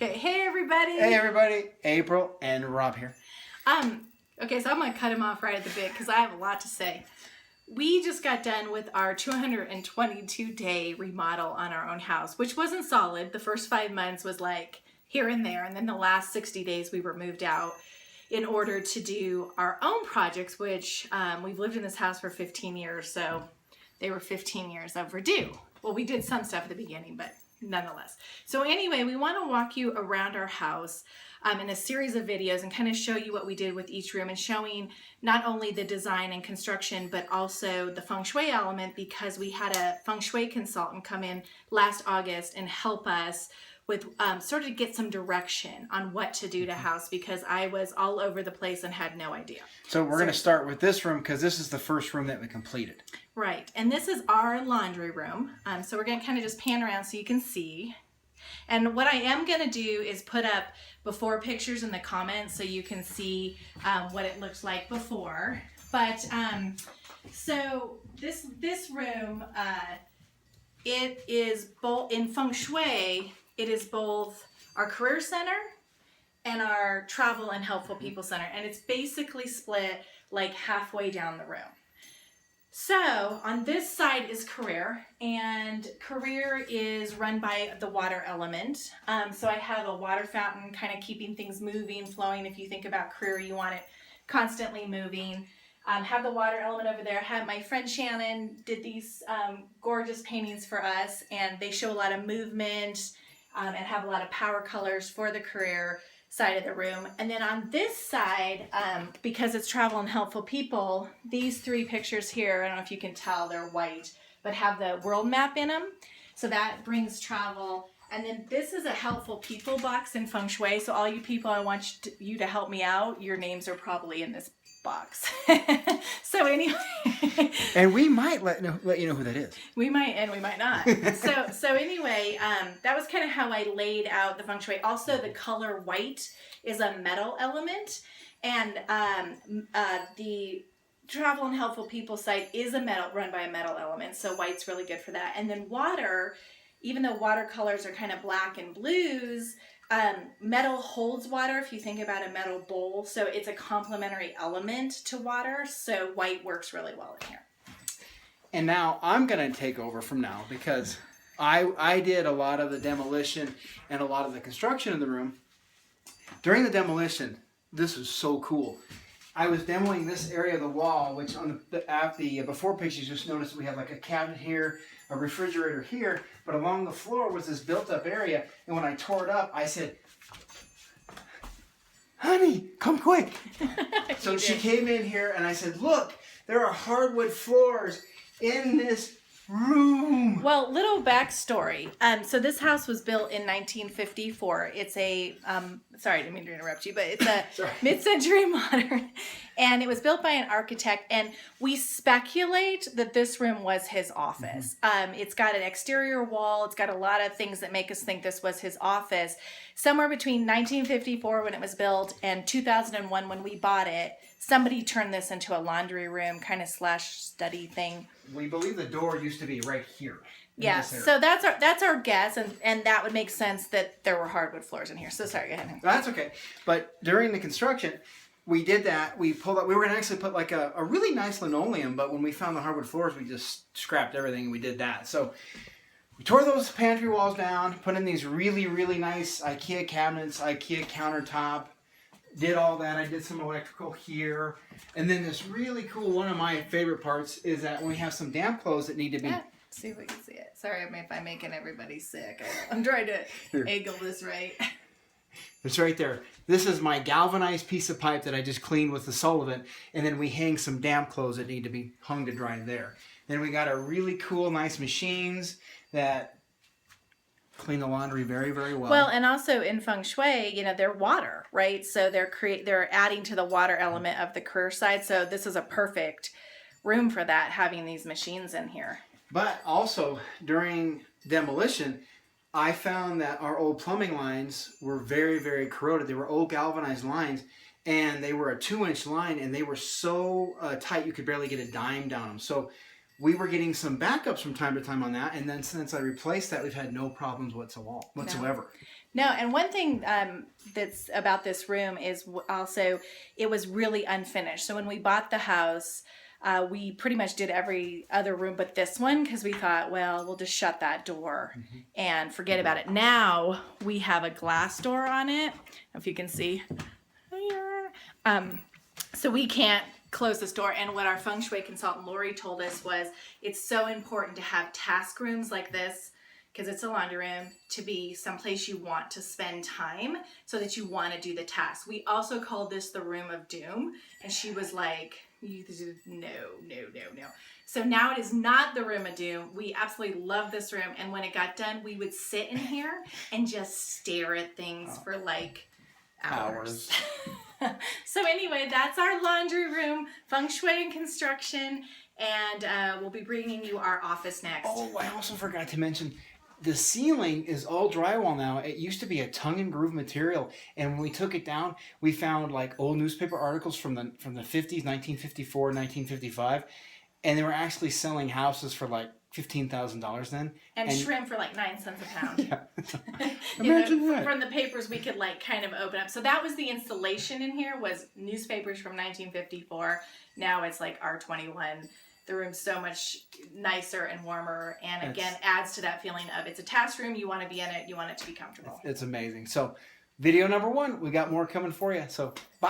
Okay, hey everybody. Hey everybody, April and Rob here. Okay, so I'm gonna cut him off right at the bit because I have a lot to say. We just got done with our 222-day remodel on our own house, which wasn't solid. The first 5 months was like here and there, and then the last 60 days we were moved out in order to do our own projects, which we've lived in this house for 15 years, so they were 15 years overdue. Well, we did some stuff at the beginning, but nonetheless. So anyway, we want to walk you around our house in a series of videos and kind of show you what we did with each room and showing not only the design and construction, but also the Feng Shui element, because we had a Feng Shui consultant come in last August and help us with sort of get some direction on what to do to house, because I was all over the place and had no idea. So we're going to start with this room because this is the first room that we completed. Right, and this is our laundry room. So we're going to kind of just pan around so you can see. And what I am going to do is put up before pictures in the comments so you can see what it looks like before. But so this room, it is both in Feng Shui. It is both our career center and our travel and helpful people center, and it's basically split like halfway down the room. So on this side is career, and career is run by the water element. So I have a water fountain kind of keeping things moving, flowing. If you think about career, you want it constantly moving. Have the water element over there. Have my friend Shannon did these gorgeous paintings for us, and they show a lot of movement and have a lot of power colors for the career side of the room. And then on this side, because it's travel and helpful people, these three pictures here, I don't know if you can tell, they're white, but have the world map in them. So that brings travel. And then this is a helpful people box in Feng Shui. So all you people, I want you to help me out. Your names are probably in this box. So anyway. And we might let you know who that is. We might, and we might not. So anyway, that was kind of how I laid out the Feng Shui. Also, the color white is a metal element, and the travel and helpful people site is run by a metal element. So white's really good for that. And then water, even though watercolors are kind of black and blues, metal holds water if you think about a metal bowl. So it's a complementary element to water. So white works really well in here. And now I'm going to take over from now because I did a lot of the demolition and a lot of the construction in the room. During the demolition, this was so cool. I was demoing this area of the wall, which on the before pictures, just noticed we had like a cabinet here, a refrigerator here, but along the floor was this built-up area. And when I tore it up, I said, "Honey, come quick!" So she came in here, and I said, "Look, there are hardwood floors in this room." Well, little backstory. So this house was built in 1954. It's a, sorry, I didn't mean to interrupt you, but it's a mid-century modern. And it was built by an architect. And we speculate that this room was his office. It's got an exterior wall. It's got a lot of things that make us think this was his office. Somewhere between 1954 when it was built and 2001 when we bought it, somebody turned this into a laundry room kind of / study thing. We believe the door used to be right here. Yeah, so that's our guess, and that would make sense that there were hardwood floors in here. So sorry, go ahead. That's okay. But during the construction, we did that. We pulled up. We were going to actually put like a really nice linoleum, but when we found the hardwood floors, we just scrapped everything and we did that. So we tore those pantry walls down, put in these really, really nice IKEA cabinets, IKEA countertop. Did all that. I did some electrical here. And then this really cool, one of my favorite parts is that when we have some damp clothes that need to be... Yeah, see if we can see it. Sorry if I'm making everybody sick. I'm trying to angle this right. It's right there. This is my galvanized piece of pipe that I just cleaned with the solvent. And then we hang some damp clothes that need to be hung to dry there. Then we got our really cool, nice machines that clean the laundry very, very well. Well, and also in Feng Shui, they're water, right? So they're adding to the water element of the career side. So this is a perfect room for that, having these machines in here. But also during demolition, I found that our old plumbing lines were very, very corroded. They were old galvanized lines, and they were a 2-inch line, and they were so tight you could barely get a dime down them. So we were getting some backups from time to time on that, and then since I replaced that, we've had no problems whatsoever. No, and one thing that's about this room is also it was really unfinished. So when we bought the house, we pretty much did every other room but this one because we thought, well, we'll just shut that door and forget about it. Now we have a glass door on it. I don't know if you can see. So we can't close this door. And what our Feng Shui consultant Lori told us was it's so important to have task rooms like this, because it's a laundry room, to be someplace you want to spend time so that you want to do the task. We also called this the room of doom, and she was like, no. So now it is not the room of doom. We absolutely love this room, and when it got done, we would sit in here and just stare at things for like hours. So anyway, that's our laundry room, Feng Shui and construction, and we'll be bringing you our office next. Oh, I also forgot to mention, the ceiling is all drywall now. It used to be a tongue and groove material, and when we took it down, we found like old newspaper articles from the 50s, 1954, 1955, and they were actually selling houses for like $15,000 then. And shrimp for like 9 cents a pound. Yeah. Imagine that. From the papers we could like kind of open up. So that was the installation in here, was newspapers from 1954. Now it's like R21. The room's so much nicer and warmer, and again adds to that feeling of it's a task room. You want to be in it. You want it to be comfortable. It's amazing. So video number 1, we got more coming for you. So bye.